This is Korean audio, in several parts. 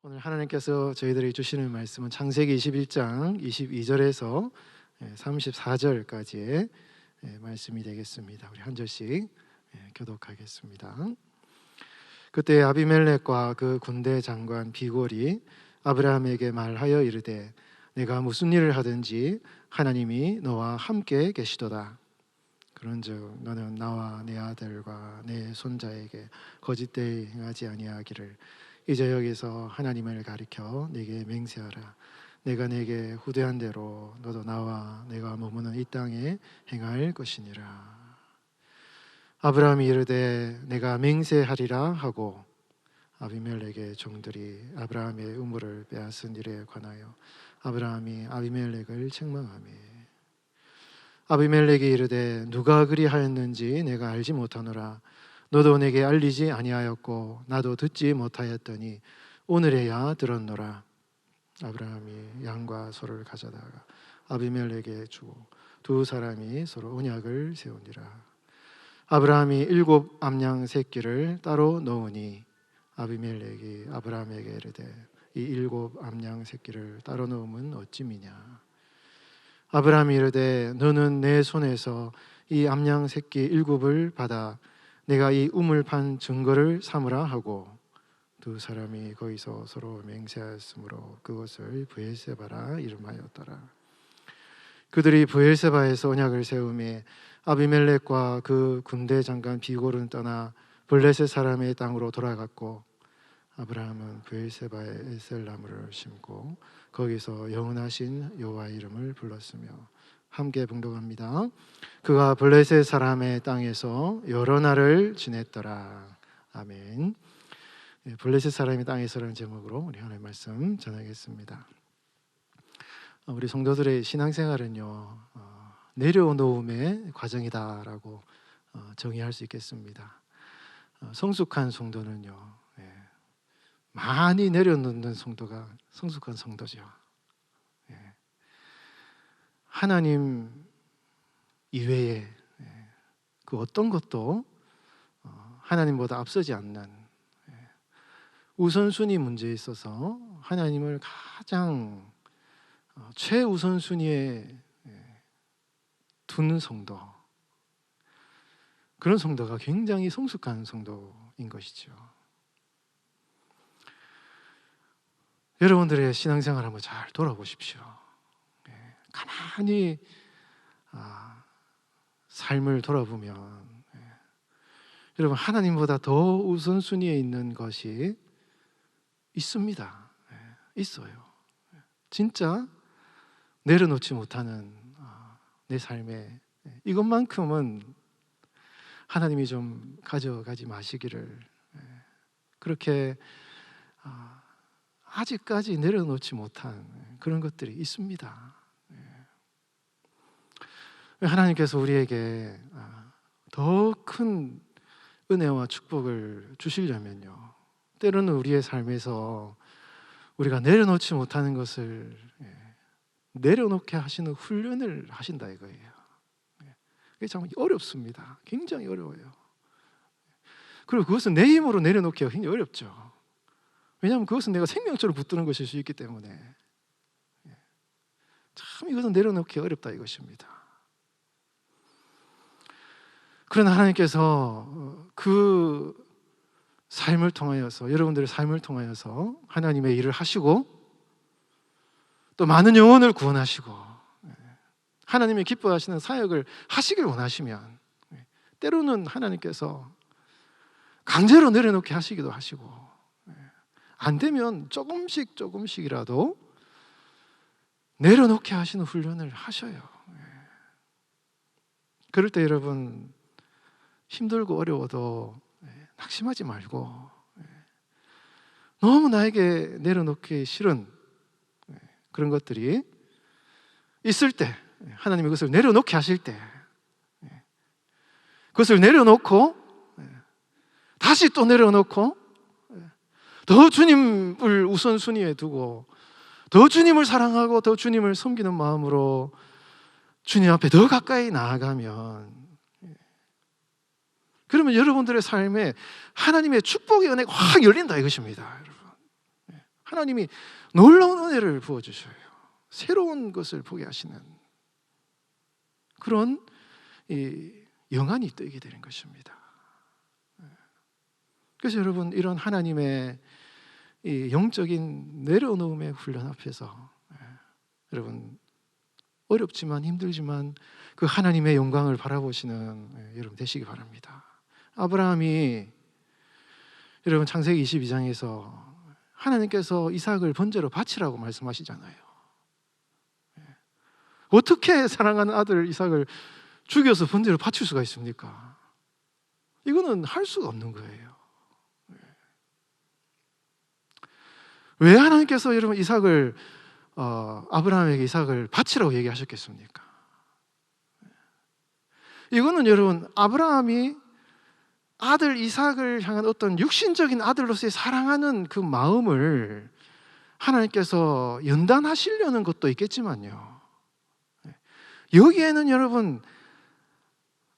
오늘 하나님께서 저희들에게 주시는 말씀은 창세기 21장 22절에서 34절까지의 말씀이 되겠습니다. 우리 한 절씩 교독하겠습니다. 그때 아비멜렉과 그 군대 장관 비골이 아브라함에게 말하여 이르되 내가 무슨 일을 하든지 하나님이 너와 함께 계시도다. 그런즉 너는 나와 내 아들과 내 손자에게 거짓되이 행하지 아니하기를 이제 여기서 하나님을 가리켜 내게 맹세하라. 내가 내게 후대한 대로 너도 나와 내가 머무는 이 땅에 행할 것이니라. 아브라함이 이르되 내가 맹세하리라 하고 아비멜렉의 종들이 아브라함의 우물을 빼앗은 일에 관하여 아브라함이 아비멜렉을 책망하며 아비멜렉이 이르되 누가 그리하였는지 내가 알지 못하노라. 너도 내게 알리지 아니하였고 나도 듣지 못하였더니 오늘에야 들었노라. 아브라함이 양과 소를 가져다가 아비멜렉에게 주고 두 사람이 서로 언약을 세우니라. 아브라함이 7 암양 새끼를 따로 넣으니 아비멜렉이 아브라함에게 이르되 이 7 암양 새끼를 따로 넣음은 어찌미냐. 아브라함이 이르되 너는 내 손에서 이 암양 새끼 7을 받아 내가 이 우물 판 증거를 삼으라 하고 두 사람이 거기서 서로 맹세하였으므로 그것을 브엘세바라 이름하였더라. 그들이 브엘세바에서 언약을 세우매 아비멜렉과 그 군대 장관 비골은 떠나 블레셋 사람의 땅으로 돌아갔고 아브라함은 브엘세바에 에셀나무를 심고 거기서 영원하신 여호와의 이름을 불렀으며 함께 봉독합니다. 그가 블레셋 사람의 땅에서 여러 날을 지냈더라. 아멘. 블레셋 사람의 땅에서라는 제목으로 우리 하나님의 말씀 전하겠습니다. 우리 성도들의 신앙생활은요 내려놓음의 과정이다라고 정의할 수 있겠습니다. 성숙한 성도는요 많이 내려놓는 성도가 성숙한 성도죠. 하나님 이외에 그 어떤 것도 하나님보다 앞서지 않는 우선순위 문제에 있어서 하나님을 가장 최우선순위에 두는 성도, 그런 성도가 굉장히 성숙한 성도인 것이죠. 여러분들의 신앙생활 한번 잘 돌아보십시오. 가만히 삶을 돌아보면 여러분 하나님보다 더 우선순위에 있는 것이 있습니다. 있어요. 진짜 내려놓지 못하는 내 삶에 이것만큼은 하나님이 좀 가져가지 마시기를, 그렇게 아직까지 내려놓지 못한 그런 것들이 있습니다. 하나님께서 우리에게 더 큰 은혜와 축복을 주시려면요 때로는 우리의 삶에서 우리가 내려놓지 못하는 것을 내려놓게 하시는 훈련을 하신다 이거예요. 그게 참 어렵습니다. 굉장히 어려워요. 그리고 그것은 내 힘으로 내려놓기가 굉장히 어렵죠. 왜냐하면 그것은 내가 생명처럼 붙드는 것일 수 있기 때문에 참 이것은 내려놓기가 어렵다 이것입니다. 그러나 하나님께서 그 삶을 통하여서, 여러분들의 삶을 통하여서 하나님의 일을 하시고 또 많은 영혼을 구원하시고 하나님이 기뻐하시는 사역을 하시길 원하시면 때로는 하나님께서 강제로 내려놓게 하시기도 하시고, 안 되면 조금씩이라도 내려놓게 하시는 훈련을 하셔요. 그럴 때 여러분 힘들고 어려워도 낙심하지 말고 너무 나에게 내려놓기 싫은 그런 것들이 있을 때 하나님이 그것을 내려놓게 하실 때 그것을 내려놓고 다시 또 내려놓고 더 주님을 우선순위에 두고 더 주님을 사랑하고 더 주님을 섬기는 마음으로 주님 앞에 더 가까이 나아가면, 그러면 여러분들의 삶에 하나님의 축복의 은혜가 확 열린다 이것입니다. 여러분, 하나님이 놀라운 은혜를 부어주셔요. 새로운 것을 보게 하시는 그런 이 영안이 뜨게 되는 것입니다. 그래서 여러분, 이런 하나님의 이 영적인 내려놓음의 훈련 앞에서 여러분, 어렵지만 힘들지만 그 하나님의 영광을 바라보시는 여러분 되시기 바랍니다. 아브라함이 여러분 창세기 22장에서 하나님께서 이삭을 번제로 바치라고 말씀하시잖아요. 어떻게 사랑하는 아들 이삭을 죽여서 번제로 바칠 수가 있습니까? 이거는 할 수가 없는 거예요. 왜 하나님께서 여러분 이삭을 아브라함에게 이삭을 바치라고 얘기하셨겠습니까? 이거는 여러분 아브라함이 아들 이삭을 향한 어떤 육신적인 아들로서의 사랑하는 그 마음을 하나님께서 연단하시려는 것도 있겠지만요, 여기에는 여러분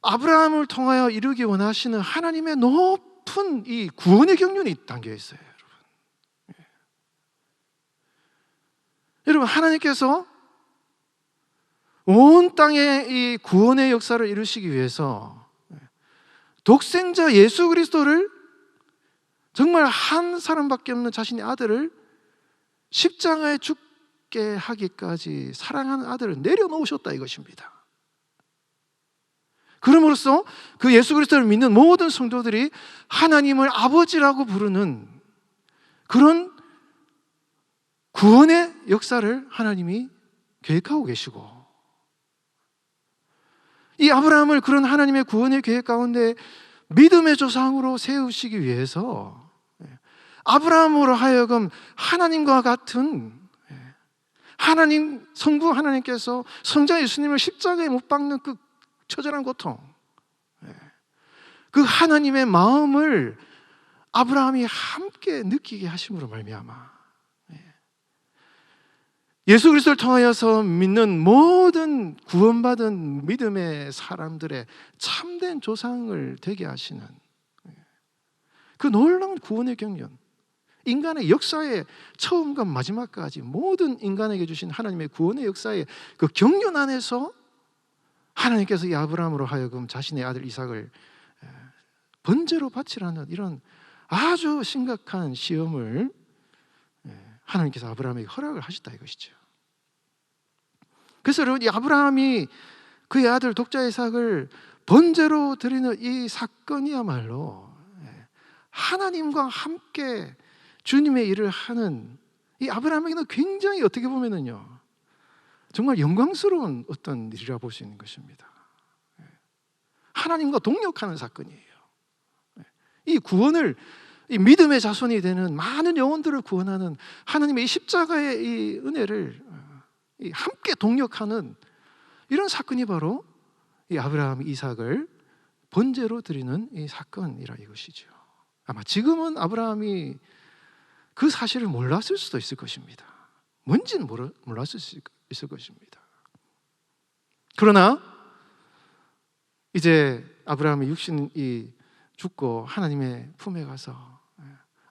아브라함을 통하여 이루기 원하시는 하나님의 높은 이 구원의 경륜이 담겨 있어요. 여러분, 하나님께서 온 땅에 이 구원의 역사를 이루시기 위해서 독생자 예수 그리스도를, 정말 한 사람밖에 없는 자신의 아들을 십자가에 죽게 하기까지 사랑하는 아들을 내려놓으셨다 이것입니다. 그럼으로써 그 예수 그리스도를 믿는 모든 성도들이 하나님을 아버지라고 부르는 그런 구원의 역사를 하나님이 계획하고 계시고, 이 아브라함을 그런 하나님의 구원의 계획 가운데 믿음의 조상으로 세우시기 위해서 아브라함으로 하여금 하나님과 같은 하나님, 성부 하나님께서 성자 예수님을 십자가에 못 박는 그 처절한 고통, 그 하나님의 마음을 아브라함이 함께 느끼게 하심으로 말미암아 예수 그리스도를 통하여서 믿는 모든 구원받은 믿음의 사람들의 참된 조상을 되게 하시는 그 놀라운 구원의 경륜, 인간의 역사의 처음과 마지막까지 모든 인간에게 주신 하나님의 구원의 역사의 그 경륜 안에서 하나님께서 이 아브라함으로 하여금 자신의 아들 이삭을 번제로 바치라는 이런 아주 심각한 시험을 하나님께서 아브라함에게 허락을 하셨다 이것이죠. 그래서 여러분, 이 아브라함이 그의 아들 독자 이삭을 번제로 드리는 이 사건이야말로 하나님과 함께 주님의 일을 하는 이 아브라함에게는 굉장히 어떻게 보면은요, 정말 영광스러운 어떤 일이라 볼 수 있는 것입니다. 하나님과 동역하는 사건이에요. 이 구원을, 이 믿음의 자손이 되는 많은 영혼들을 구원하는 하나님의 이 십자가의 이 은혜를 함께 동역하는 이런 사건이 바로 이 아브라함 이삭을 번제로 드리는 이 사건이라 이것이죠. 아마 지금은 아브라함이 그 사실을 몰랐을 수도 있을 것입니다. 뭔지는 몰랐을 수 있을 것입니다. 그러나 이제 아브라함의 육신이 죽고 하나님의 품에 가서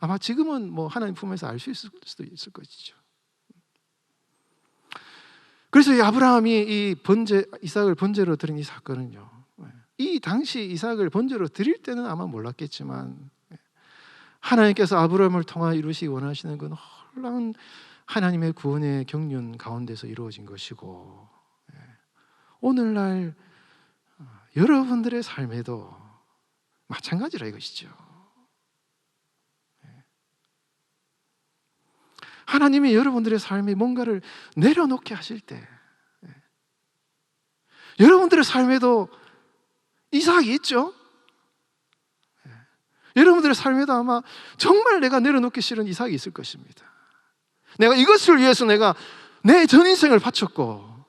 아마 지금은 뭐 하나님 품에서 알 수 있을 수도 있을 것이죠. 그래서 이 아브라함이 이 이삭을 번제로 드린 이 사건은요, 이 당시 이삭을 번제로 드릴 때는 아마 몰랐겠지만 하나님께서 아브라함을 통하여 이루시기 원하시는 그 놀라운 하나님의 구원의 경륜 가운데서 이루어진 것이고, 오늘날 여러분들의 삶에도 마찬가지라 이것이죠. 하나님이 여러분들의 삶에 뭔가를 내려놓게 하실 때, 여러분들의 삶에도 이삭이 있죠. 여러분들의 삶에도 아마 정말 내가 내려놓기 싫은 이삭이 있을 것입니다. 내가 이것을 위해서 내가 내 전 인생을 바쳤고,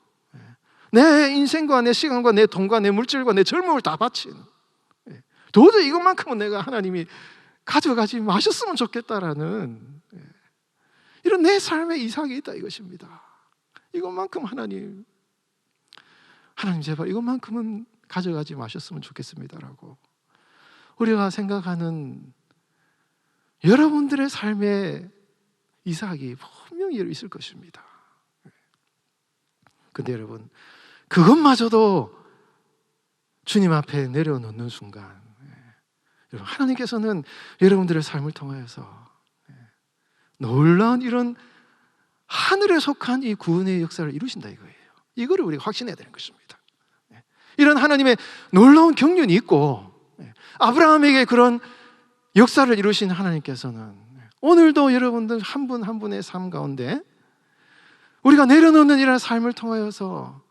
내 인생과 내 시간과 내 돈과 내 물질과 내 젊음을 다 바친, 도저히 이것만큼은 내가 하나님이 가져가지 마셨으면 좋겠다라는 이런 내 삶의 이삭이 있다 이것입니다. 이것만큼 하나님 제발 이것만큼은 가져가지 마셨으면 좋겠습니다라고 우리가 생각하는 여러분들의 삶의 이삭이 분명히 있을 것입니다. 근데 여러분, 그것마저도 주님 앞에 내려놓는 순간, 여러분, 하나님께서는 여러분들의 삶을 통하여서 놀라운 이런 하늘에 속한 이 구원의 역사를 이루신다 이거예요. 이거를 우리가 확신해야 되는 것입니다. 이런 하나님의 놀라운 경륜이 있고, 아브라함에게 그런 역사를 이루신 하나님께서는 오늘도 여러분들 한 분 한 분의 삶 가운데 우리가 내려놓는 이런 삶을 통하여서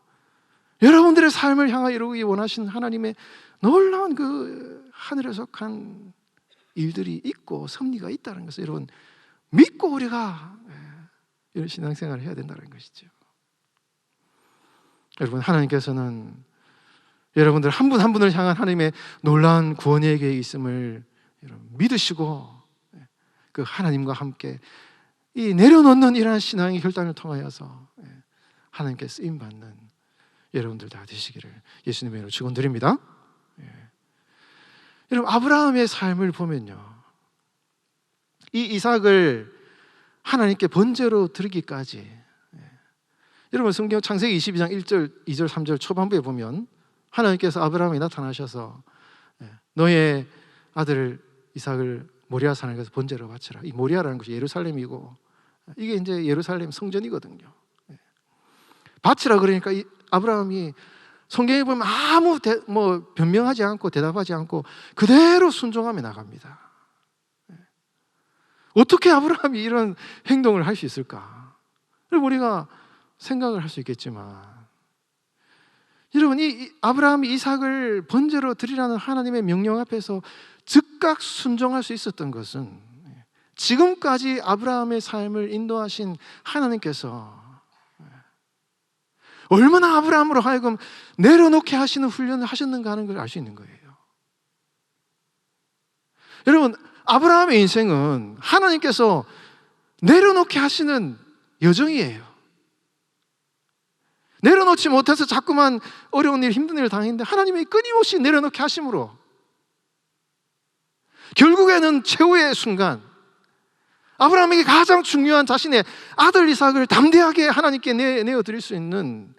여러분들의 삶을 향하여 이루기 원하신 하나님의 놀라운 그 하늘에 속한 일들이 있고 섭리가 있다는 것을 여러분 믿고 우리가 이런 신앙생활을 해야 된다는 것이죠. 여러분, 하나님께서는 여러분들 한 분 한 분을 향한 하나님의 놀라운 구원의 계획이 있음을 믿으시고 그 하나님과 함께 이 내려놓는 이러한 신앙의 결단을 통하여서 하나님께 쓰임받는 여러분들 다 되시기를 예수님의 이름으로 축원드립니다. 여러분, 아브라함의 삶을 보면요, 이 이삭을 하나님께 번제로 드리기까지, 여러분 성경 창세기 22장 1절, 2절, 3절 초반부에 보면 하나님께서 아브라함에 나타나셔서 너의 아들 이삭을 모리아 산에 가서 번제로 바치라. 이 모리아라는 것이 예루살렘이고 이게 이제 예루살렘 성전이거든요. 바치라 그러니까 이 아브라함이 성경에 보면 아무 변명하지 않고 대답하지 않고 그대로 순종하며 나갑니다. 어떻게 아브라함이 이런 행동을 할 수 있을까? 우리가 생각을 할 수 있겠지만, 여러분, 이 아브라함이 이삭을 번제로 드리라는 하나님의 명령 앞에서 즉각 순종할 수 있었던 것은 지금까지 아브라함의 삶을 인도하신 하나님께서 얼마나 아브라함으로 하여금 내려놓게 하시는 훈련을 하셨는가 하는 걸 알 수 있는 거예요. 여러분, 아브라함의 인생은 하나님께서 내려놓게 하시는 여정이에요. 내려놓지 못해서 자꾸만 어려운 일, 힘든 일을 당했는데 하나님이 끊임없이 내려놓게 하심으로 결국에는 최후의 순간 아브라함에게 가장 중요한 자신의 아들 이삭을 담대하게 하나님께 내어드릴 수 있는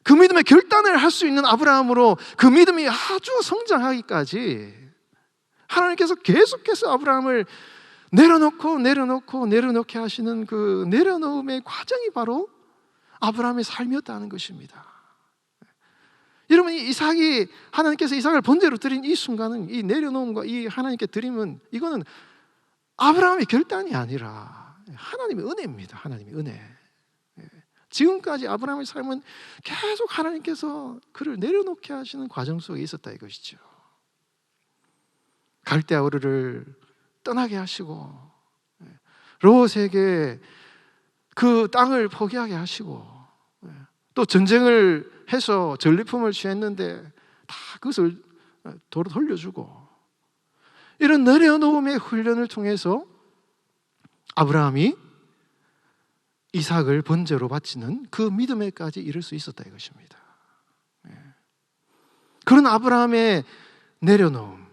그 믿음의 결단을 할 수 있는 아브라함으로 그 믿음이 아주 성장하기까지 하나님께서 계속해서 아브라함을 내려놓게 하시는 그 내려놓음의 과정이 바로 아브라함의 삶이었다는 것입니다. 여러분, 이 이삭이 하나님께서 이삭을 번제로 드린 이 순간은 이 내려놓음과 이 하나님께 드림은 이거는 아브라함의 결단이 아니라 하나님의 은혜입니다. 하나님의 은혜. 지금까지 아브라함의 삶은 계속 하나님께서 그를 내려놓게 하시는 과정 속에 있었다 이것이죠. 갈대아 우르를 떠나게 하시고 롯에게 그 땅을 포기하게 하시고 또 전쟁을 해서 전리품을 취했는데 다 그것을 도로 돌려주고 이런 내려놓음의 훈련을 통해서 아브라함이 이삭을 번제로 바치는 그 믿음에까지 이를 수 있었다 이것입니다. 그런 아브라함의 내려놓음,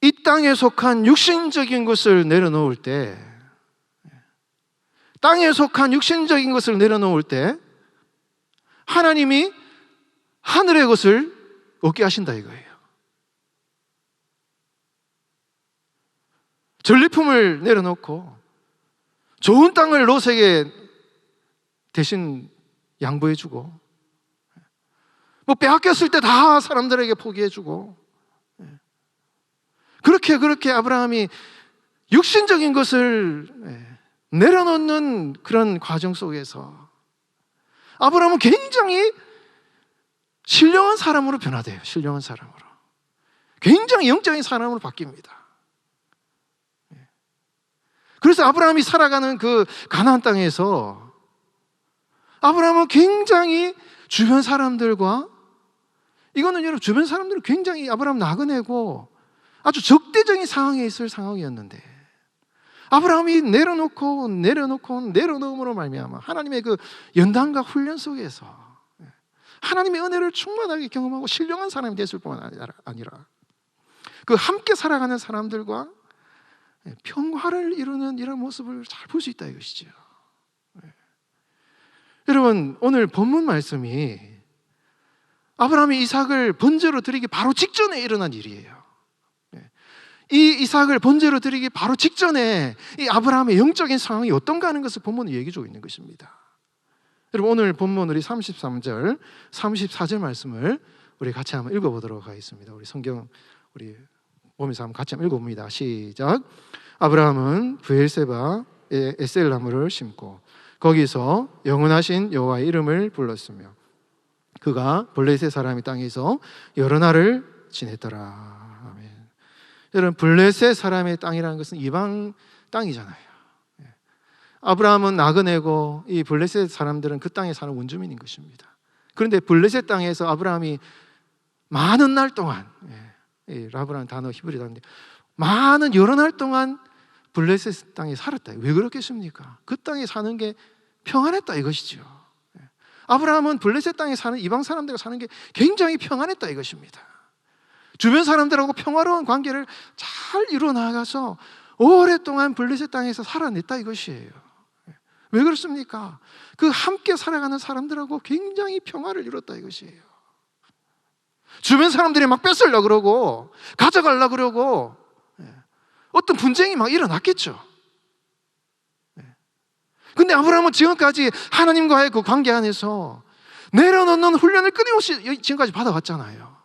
이 땅에 속한 육신적인 것을 내려놓을 때, 땅에 속한 육신적인 것을 내려놓을 때 하나님이 하늘의 것을 얻게 하신다 이거예요. 전리품을 내려놓고 좋은 땅을 롯에게 대신 양보해주고 빼앗겼을 때 다 사람들에게 포기해주고 그렇게 아브라함이 육신적인 것을 내려놓는 그런 과정 속에서 아브라함은 굉장히 신령한 사람으로 변화돼요. 신령한 사람으로. 굉장히 영적인 사람으로 바뀝니다. 그래서 아브라함이 살아가는 그 가나안 땅에서 아브라함은 굉장히 주변 사람들과 이거는 여러분 주변 사람들은 굉장히 아브라함 나그네고 아주 적대적인 상황에 있을 상황이었는데 아브라함이 내려놓음으로 말미암아 하나님의 그 연단과 훈련 속에서 하나님의 은혜를 충만하게 경험하고 신령한 사람이 됐을 뿐만 아니라 그 함께 살아가는 사람들과 평화를 이루는 이런 모습을 잘 볼 수 있다 이것이죠. 여러분, 오늘 본문 말씀이 아브라함이 이삭을 번제로 드리기 바로 직전에 일어난 일이에요. 이 이삭을 번제로 드리기 바로 직전에 이 아브라함의 영적인 상황이 어떤가 하는 것을 본문이 얘기해주고 있는 것입니다. 여러분, 오늘 본문 우리 33절, 34절 말씀을 우리 같이 한번 읽어보도록 하겠습니다. 우리 성경 우리 보면서 한번 같이 한번 읽어봅니다. 시작. 아브라함은 브엘세바에 에셀 나무를 심고 거기서 영원하신 여호와의 이름을 불렀으며 그가 블레셋 사람의 땅에서 여러 날을 지냈더라. 아멘. 여러분, 블레셋 사람의 땅이라는 것은 이방 땅이잖아요. 아브라함은 나그네고 이 블레셋 사람들은 그 땅에 사는 원주민인 것입니다. 그런데 블레셋 땅에서 아브라함이 많은 날 동안, 라브라는 단어 히브리 단어인데 많은 여러 날 동안 블레셋 땅에 살았다. 왜 그렇겠습니까? 그 땅에 사는 게 평안했다 이것이죠. 아브라함은 블레셋 땅에 사는 이방 사람들과 사는 게 굉장히 평안했다 이것입니다. 주변 사람들하고 평화로운 관계를 잘 이루어 나가서 오랫동안 블레셋 땅에서 살아냈다 이것이에요. 왜 그렇습니까? 그 함께 살아가는 사람들하고 굉장히 평화를 이뤘다 이것이에요. 주변 사람들이 막 뺏으려고 그러고 가져가려고 그러고 어떤 분쟁이 막 일어났겠죠. 근데 아브라함은 지금까지 하나님과의 그 관계 안에서 내려놓는 훈련을 끊임없이 지금까지 받아왔잖아요.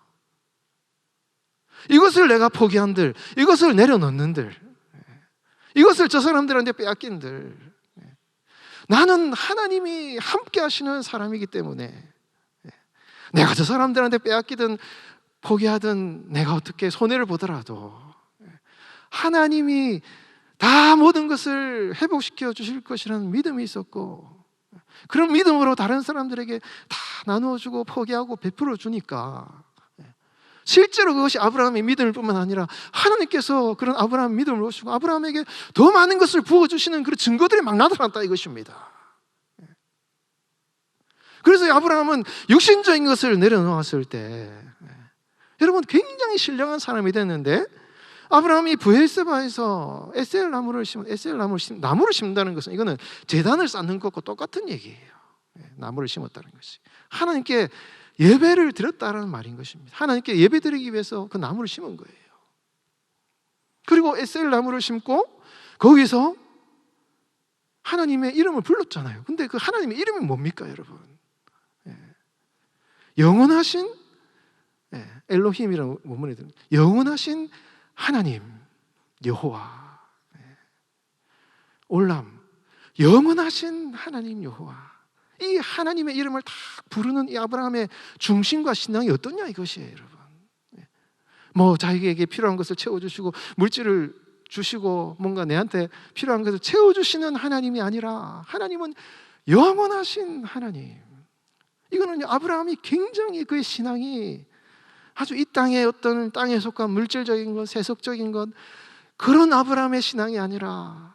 이것을 내가 포기한들, 이것을 내려놓는들, 이것을 저 사람들한테 빼앗긴들, 나는 하나님이 함께 하시는 사람이기 때문에 내가 저 사람들한테 빼앗기든 포기하든 내가 어떻게 손해를 보더라도 하나님이 다 모든 것을 회복시켜 주실 것이라는 믿음이 있었고, 그런 믿음으로 다른 사람들에게 다 나누어주고 포기하고 베풀어 주니까 실제로 그것이 아브라함의 믿음일 뿐만 아니라 하나님께서 그런 아브라함의 믿음을 주시고 아브라함에게 더 많은 것을 부어주시는 그런 증거들이 막 나타났다 이것입니다. 그래서 아브라함은 육신적인 것을 내려놓았을 때 여러분 굉장히 신령한 사람이 됐는데, 아브라함이 브엘세바에서 에셀 나무를 나무를 심는다는 것은 이거는 제단을 쌓는 것과 똑같은 얘기예요. 나무를 심었다는 것이 하나님께 예배를 드렸다는 말인 것입니다. 하나님께 예배 드리기 위해서 그 나무를 심은 거예요. 그리고 에셀 나무를 심고 거기서 하나님의 이름을 불렀잖아요. 근데 그 하나님의 이름이 뭡니까 여러분? 영원하신 엘로힘이라는 원문에 들은 영원하신 하나님 여호와, 올람, 영원하신 하나님 여호와. 이 하나님의 이름을 다 부르는 이 아브라함의 중심과 신앙이 어떠냐 이것이에요 여러분. 뭐 자기에게 필요한 것을 채워주시고 물질을 주시고 뭔가 내한테 필요한 것을 채워주시는 하나님이 아니라 하나님은 영원하신 하나님. 이거는 아브라함이 굉장히 그의 신앙이 아주 이 땅의 어떤 땅에 속한 물질적인 것, 세속적인 것, 그런 아브라함의 신앙이 아니라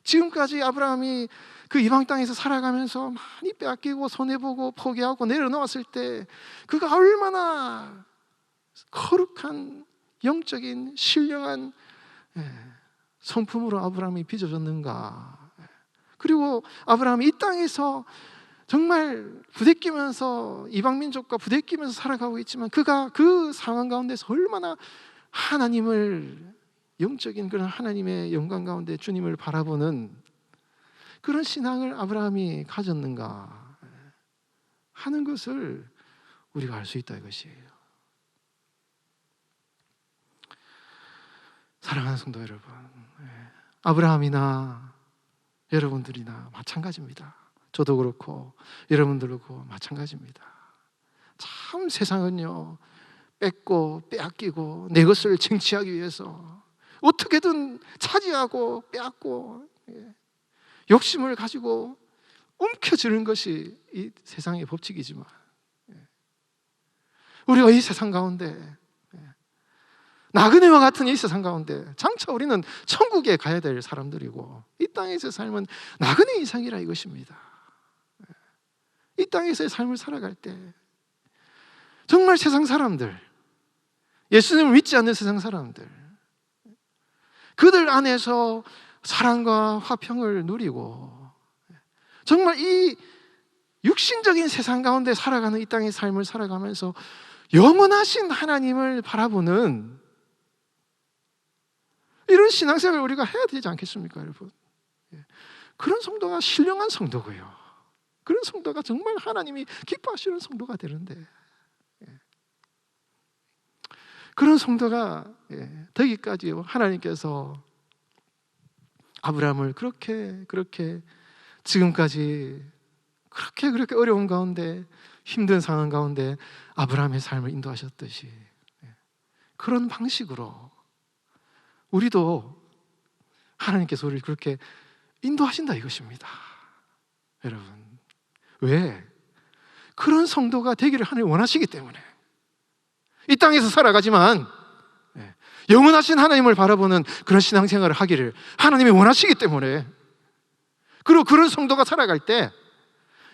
지금까지 아브라함이 그 이방 땅에서 살아가면서 많이 빼앗기고 손해보고 포기하고 내려놓았을 때 그가 얼마나 거룩한 영적인 신령한 성품으로 아브라함이 빚어졌는가. 그리고 아브라함이 이 땅에서 정말 부대끼면서 이방민족과 부대끼면서 살아가고 있지만 그가 그 상황 가운데서 얼마나 하나님을, 영적인 그런 하나님의 영광 가운데 주님을 바라보는 그런 신앙을 아브라함이 가졌는가 하는 것을 우리가 알 수 있다 이것이에요. 사랑하는 성도 여러분, 아브라함이나 여러분들이나 마찬가지입니다. 저도 그렇고 여러분들도 그렇고 마찬가지입니다. 참 세상은요, 뺏고 빼앗기고 내 것을 쟁취하기 위해서 어떻게든 차지하고 빼앗고 욕심을 가지고 움켜쥐는 것이 이 세상의 법칙이지만 우리가 이 세상 가운데 나그네와 같은 이 세상 가운데 장차 우리는 천국에 가야 될 사람들이고 이 땅에서 삶은 나그네 이상이라 이것입니다. 이 땅에서의 삶을 살아갈 때 정말 세상 사람들, 예수님을 믿지 않는 세상 사람들, 그들 안에서 사랑과 화평을 누리고 정말 이 육신적인 세상 가운데 살아가는 이 땅의 삶을 살아가면서 영원하신 하나님을 바라보는 이런 신앙생활을 우리가 해야 되지 않겠습니까, 여러분? 그런 성도가 신령한 성도고요. 그런 성도가 정말 하나님이 기뻐하시는 성도가 되는데, 그런 성도가 되기까지 하나님께서 아브라함을 그렇게 지금까지 그렇게 어려운 가운데, 힘든 상황 가운데 아브라함의 삶을 인도하셨듯이 그런 방식으로 우리도 하나님께서 우리를 그렇게 인도하신다 이것입니다. 여러분, 왜? 그런 성도가 되기를 하나님 원하시기 때문에. 이 땅에서 살아가지만 영원하신 하나님을 바라보는 그런 신앙생활을 하기를 하나님이 원하시기 때문에. 그리고 그런 성도가 살아갈 때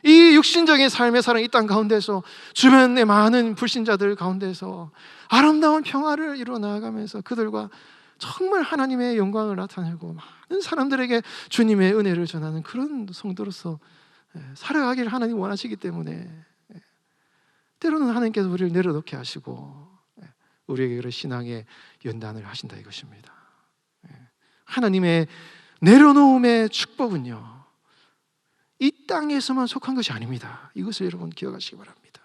이 육신적인 삶의 사랑 이 땅 가운데서 주변의 많은 불신자들 가운데서 아름다운 평화를 이루어 나아가면서 그들과 정말 하나님의 영광을 나타내고 많은 사람들에게 주님의 은혜를 전하는 그런 성도로서 살아가기를 하나님 원하시기 때문에 때로는 하나님께서 우리를 내려놓게 하시고 우리에게 그런 신앙의 연단을 하신다 이것입니다. 하나님의 내려놓음의 축복은요, 이 땅에서만 속한 것이 아닙니다. 이것을 여러분 기억하시기 바랍니다.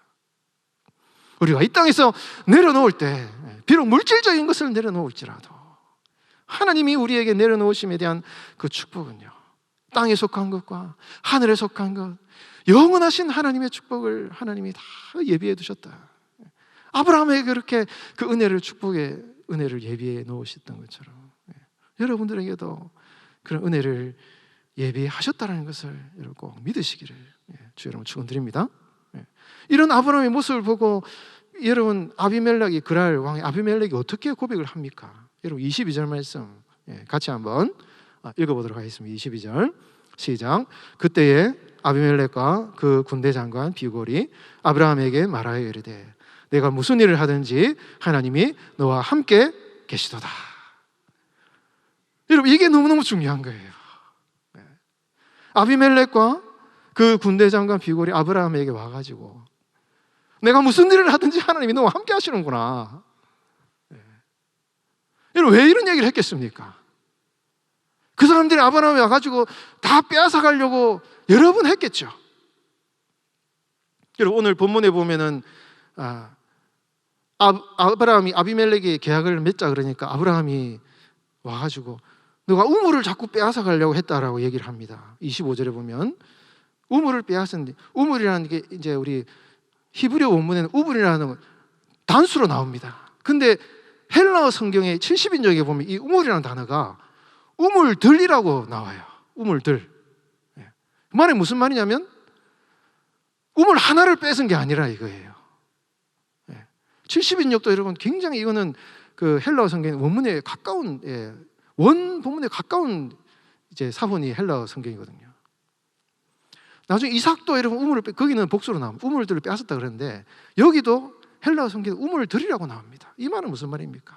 우리가 이 땅에서 내려놓을 때 비록 물질적인 것을 내려놓을지라도 하나님이 우리에게 내려놓으심에 대한 그 축복은요, 땅에 속한 것과 하늘에 속한 것, 영원하신 하나님의 축복을 하나님이 다 예비해 두셨다. 아브라함에게 그렇게 그 은혜를, 축복의 은혜를 예비해 놓으셨던 것처럼 여러분들에게도 그런 은혜를 예비하셨다는 것을 여러분 꼭 믿으시기를 주 여러분 축원드립니다. 이런 아브라함의 모습을 보고 여러분 아비멜렉이, 그랄 왕의 아비멜렉이 어떻게 고백을 합니까? 여러분 22절 말씀 같이 한번 읽어보도록 하겠습니다. 22절 시작. 그때에 아비멜렉과 그 군대 장관 비골이 아브라함에게 말하여 이르되 내가 무슨 일을 하든지 하나님이 너와 함께 계시도다. 여러분 이게 너무너무 중요한 거예요. 아비멜렉과 그 군대 장관 비골이 아브라함에게 와가지고 내가 무슨 일을 하든지 하나님이 너와 함께 하시는구나. 여러분 왜 이런 얘기를 했겠습니까? 그 사람들이 아브라함에 와가지고 다 빼앗아 가려고 여러 번 했겠죠. 여러분 오늘 본문에 보면은 아브라함이 아비멜렉이 계약을 맺자 그러니까 아브라함이 와가지고 너가 우물을 자꾸 빼앗아 가려고 했다라고 얘기를 합니다. 25절에 보면 우물을 빼앗았는데, 우물이라는 게 이제 우리 히브리어 원문에는 우물이라는 단수로 나옵니다. 근데 헬라어 성경의 70인역에 보면 이 우물이라는 단어가 우물들이라고 나와요. 우물들. 그 말이 무슨 말이냐면 우물 하나를 뺏은 게 아니라 이거예요. 70인역도 여러분 굉장히 이거는 그 헬라어 성경 원문에 가까운 원 본문에 가까운 이제 사본이 헬라어 성경이거든요. 나중에 이삭도 여러분 거기는 복수로 나옵니다. 우물들을 빼앗았다 그랬는데 여기도 헬라어 성경에 우물들이라고 나옵니다. 이 말은 무슨 말입니까?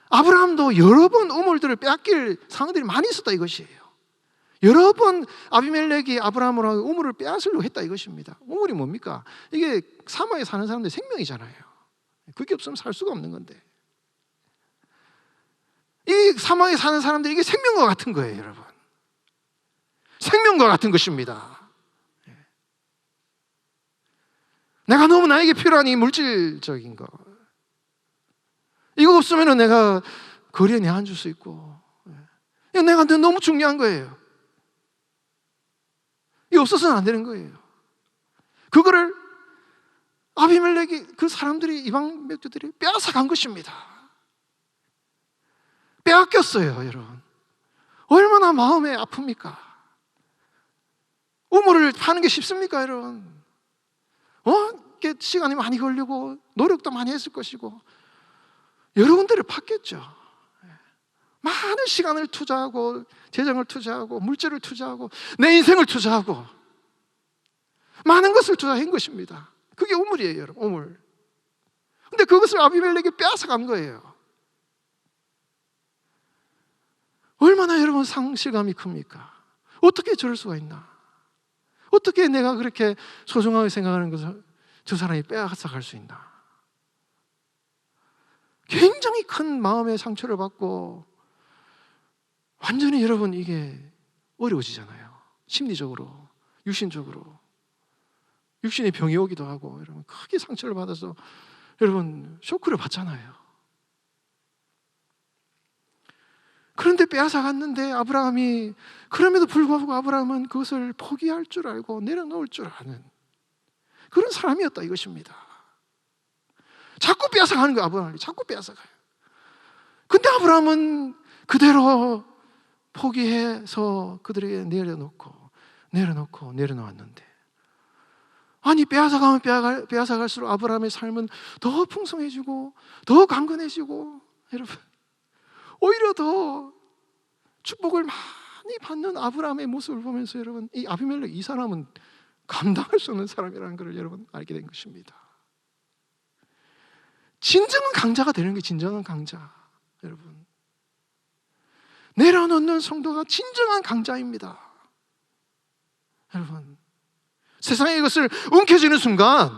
아브라함도 여러 번 우물들을 빼앗길 상황들이 많이 있었다 이것이에요. 여러 번 아비멜렉이 아브라함으로 우물을 빼앗으려고 했다 이것입니다. 우물이 뭡니까? 이게 사막에 사는 사람들의 생명이잖아요. 그게 없으면 살 수가 없는 건데, 이 사막에 사는 사람들이 이게 생명과 같은 거예요, 여러분. 생명과 같은 것입니다. 내가 너무 나에게 필요한 이 물질적인 거, 이거 없으면 내가 거리에 내앉을 수 있고, 내가 너무 중요한 거예요. 이거 없어서는 안 되는 거예요. 그거를 아비멜렉이, 그 사람들이, 이방 백성들이 빼앗아 간 것입니다. 빼앗겼어요, 여러분. 얼마나 마음에 아픕니까? 우물을 파는 게 쉽습니까, 여러분? 시간이 많이 걸리고 노력도 많이 했을 것이고 여러분들을 팠겠죠. 많은 시간을 투자하고 재정을 투자하고 물질을 투자하고 내 인생을 투자하고 많은 것을 투자한 것입니다. 그게 우물이에요, 여러분. 우물. 근데 그것을 아비멜렉이 빼앗아 간 거예요. 얼마나 여러분 상실감이 큽니까? 어떻게 저럴 수가 있나? 어떻게 내가 그렇게 소중하게 생각하는 것을 저 사람이 빼앗아갈 수 있나? 굉장히 큰 마음의 상처를 받고 완전히 여러분 이게 어려워지잖아요. 심리적으로, 육신적으로. 육신의 병이 오기도 하고 여러분 크게 상처를 받아서 여러분 쇼크를 받잖아요. 그런데 빼앗아갔는데 아브라함이, 그럼에도 불구하고 아브라함은 그것을 포기할 줄 알고 내려놓을 줄 아는 그런 사람이었다 이것입니다. 자꾸 빼앗아가는 거예요. 아브라함이 자꾸 빼앗아가요. 근데 아브라함은 그대로 포기해서 그들에게 내려놓았는데, 아니 빼앗아갈수록 아브라함의 삶은 더 풍성해지고 더 강건해지고 여러분 오히려 더 축복을 많이 받는 아브라함의 모습을 보면서 여러분 이 아비멜렉 이 사람은 감당할 수 없는 사람이라는 것을 여러분 알게 된 것입니다. 진정한 강자가 되는 게 진정한 강자. 여러분 내려놓는 성도가 진정한 강자입니다. 여러분 세상에 이것을 움켜쥐는 순간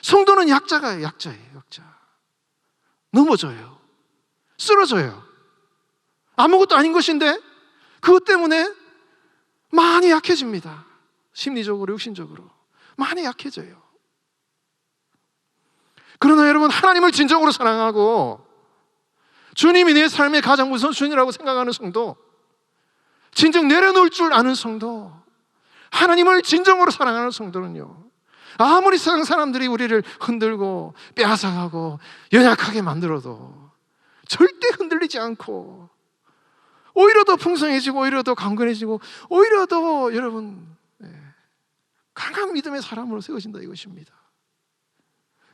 성도는 약자예요. 약자. 넘어져요. 쓰러져요. 아무것도 아닌 것인데 그것 때문에 많이 약해집니다. 심리적으로, 육신적으로 많이 약해져요. 그러나 여러분 하나님을 진정으로 사랑하고 주님이 내 삶의 가장 우선순위라고 생각하는 성도, 진정 내려놓을 줄 아는 성도, 하나님을 진정으로 사랑하는 성도는요, 아무리 세상 사람들이 우리를 흔들고 빼앗아가고 연약하게 만들어도 절대 흔들리지 않고 오히려 더 풍성해지고 오히려 더 강건해지고 오히려 더 여러분 강한 믿음의 사람으로 세워진다 이것입니다.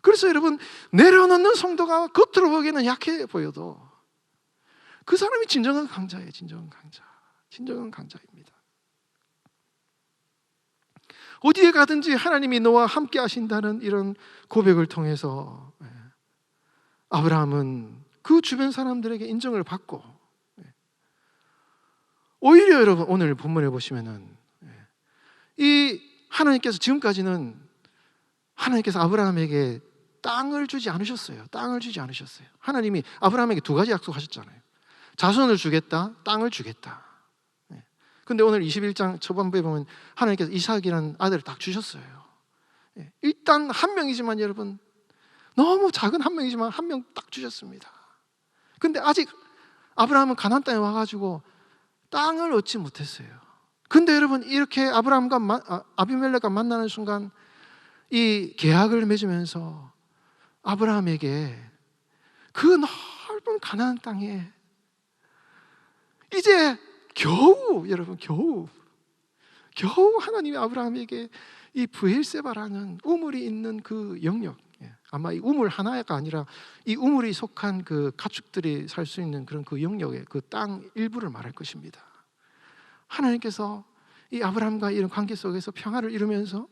그래서 여러분 내려놓는 성도가 겉으로 보기에는 약해 보여도 그 사람이 진정한 강자예요. 진정한 강자입니다. 어디에 가든지 하나님이 너와 함께 하신다는 이런 고백을 통해서 아브라함은 그 주변 사람들에게 인정을 받고, 오히려 여러분 오늘 본문에 보시면은 이 하나님께서 지금까지는 하나님께서 아브라함에게 땅을 주지 않으셨어요. 하나님이 아브라함에게 두 가지 약속하셨잖아요. 자손을 주겠다, 땅을 주겠다. 근데 오늘 21장 초반부에 보면 하나님께서 이삭이라는 아들을 딱 주셨어요. 일단 한 명이지만 여러분 너무 작은 한 명이지만 한 명 딱 주셨습니다. 근데 아직 아브라함은 가나안 땅에 와가지고 땅을 얻지 못했어요. 근데 여러분 이렇게 아비멜렉과 만나는 순간 이 계약을 맺으면서 아브라함에게 그 넓은 가나안 땅에 이제 겨우 하나님이 아브라함에게 이 브엘세바라는 우물이 있는 그 영역, 아마 이 우물 하나가 아니라 이 우물이 속한 그 가축들이 살 수 있는 그런 그 영역의 그 땅 일부를 말할 것입니다. 하나님께서 이 아브라함과 이런 관계 속에서 평화를 이루면서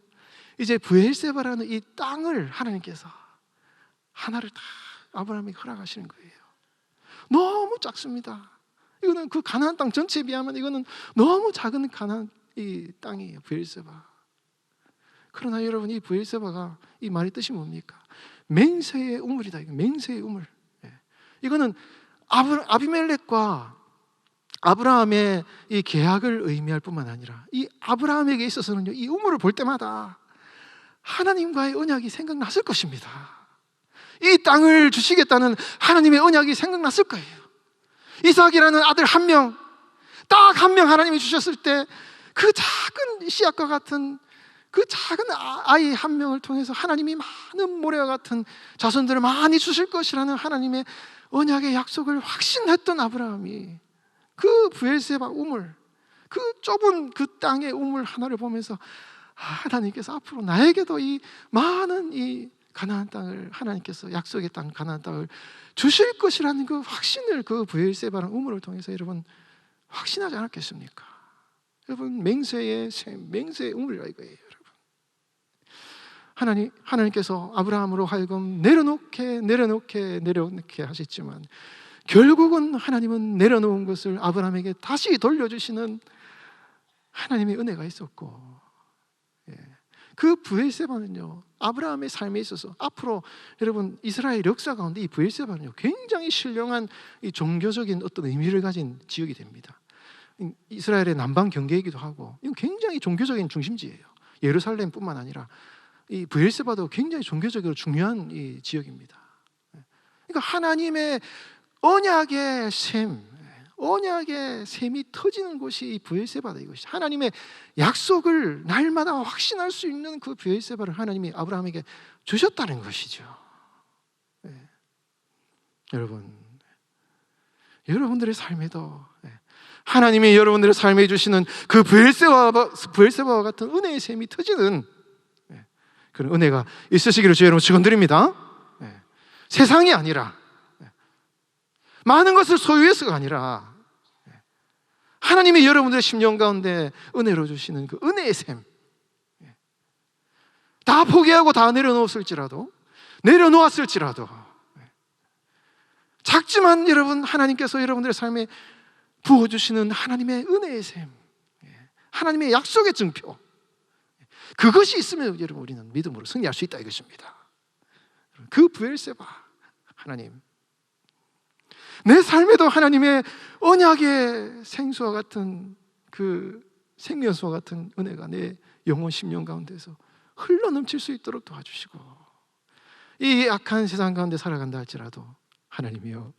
이제 브엘세바라는 이 땅을 하나님께서 하나를 다 아브라함에게 허락하시는 거예요. 너무 작습니다. 이거는 그 가나안 땅 전체에 비하면 이거는 너무 작은 가나안 이 땅이에요. 브엘세바. 그러나 여러분 이 브엘세바가 이 말의 뜻이 뭡니까? 맹세의 우물이다. 맹세의 우물. 이거는 아비멜렉과 아브라함의 이 계약을 의미할 뿐만 아니라 이 아브라함에게 있어서는요, 이 우물을 볼 때마다 하나님과의 언약이 생각났을 것입니다. 이 땅을 주시겠다는 하나님의 언약이 생각났을 거예요. 이삭이라는 아들 한 명, 딱 한 명 하나님이 주셨을 때 그 작은 씨앗과 같은 그 작은 아이 한 명을 통해서 하나님이 많은 모래와 같은 자손들을 많이 주실 것이라는 하나님의 언약의 약속을 확신했던 아브라함이 그 브엘세바 우물, 그 좁은 그 땅의 우물 하나를 보면서 하나님께서 앞으로 나에게도 이 많은 이 가나안 땅을, 하나님께서 약속의 땅 가나안 땅을 주실 것이라는 그 확신을 그 브엘세바라는 우물을 통해서 여러분 확신하지 않았겠습니까? 여러분 맹세의 우물이라 이거예요. 하나님께서 아브라함으로 하여금 내려놓게 하셨지만 결국은 하나님은 내려놓은 것을 아브라함에게 다시 돌려주시는 하나님의 은혜가 있었고, 그 브엘세바는요, 아브라함의 삶에 있어서 앞으로 여러분 이스라엘 역사 가운데 이 브엘세바는요 굉장히 신령한 이 종교적인 어떤 의미를 가진 지역이 됩니다. 이스라엘의 남방 경계이기도 하고, 이건 굉장히 종교적인 중심지예요. 예루살렘뿐만 아니라 이 브엘세바도 굉장히 종교적으로 중요한 이 지역입니다. 그러니까 하나님의 언약의 샘이 터지는 곳이 이 브엘세바다, 이것이. 하나님의 약속을 날마다 확신할 수 있는 그 브엘세바를 하나님이 아브라함에게 주셨다는 것이죠. 여러분들의 삶에도 하나님이 여러분들의 삶에 주시는 그 브엘세바와 같은 은혜의 샘이 터지는 그런 은혜가 있으시기를 주의 이름으로 축원드립니다. 세상이 아니라, 많은 것을 소유해서가 아니라 하나님이 여러분들의 심령 가운데 은혜로 주시는 그 은혜의 샘, 다 포기하고 다 내려놓았을지라도 작지만 여러분 하나님께서 여러분들의 삶에 부어주시는 하나님의 은혜의 샘, 하나님의 약속의 증표, 그것이 있으면 여러분 우리는 믿음으로 승리할 수 있다, 이것입니다. 그 브엘세바 하나님, 내 삶에도 하나님의 언약의 생수와 같은 그 생명수와 같은 은혜가 내 영혼 심령 가운데서 흘러넘칠 수 있도록 도와주시고, 이 악한 세상 가운데 살아간다 할지라도 하나님이여,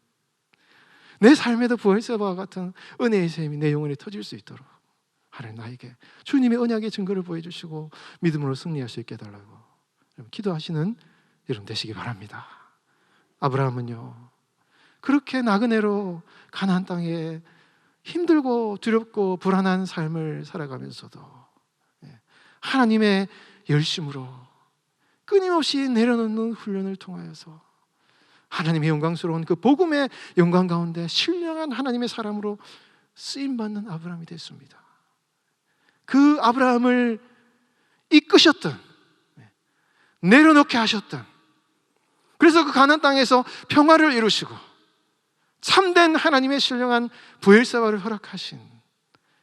내 삶에도 브엘세바와 같은 은혜의 샘이 내 영혼에 터질 수 있도록 하나님 나에게 주님의 언약의 증거를 보여주시고 믿음으로 승리할 수 있게 해달라고 기도하시는 여러분 되시기 바랍니다. 아브라함은요 그렇게 나그네로 가나안 땅에 힘들고 두렵고 불안한 삶을 살아가면서도 하나님의 열심으로 끊임없이 내려놓는 훈련을 통하여서 하나님의 영광스러운 그 복음의 영광 가운데 신령한 하나님의 사람으로 쓰임받는 아브라함이 됐습니다. 그 아브라함을 이끄셨던, 내려놓게 하셨던, 그래서 그 가나안 땅에서 평화를 이루시고 참된 하나님의 신령한 브엘세바를 허락하신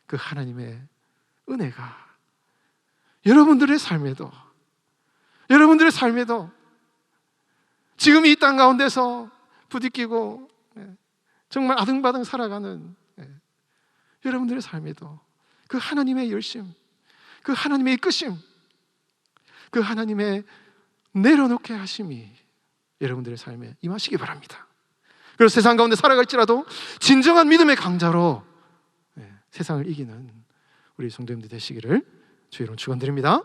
그 하나님의 은혜가 여러분들의 삶에도 지금 이 땅 가운데서 부딪히고 정말 아등바등 살아가는 여러분들의 삶에도 그 하나님의 열심, 그 하나님의 이끄심, 그 하나님의 내려놓게 하심이 여러분들의 삶에 임하시기 바랍니다. 그래서 세상 가운데 살아갈지라도 진정한 믿음의 강자로 세상을 이기는 우리 성도님들 되시기를 주의 이름으로 축원드립니다.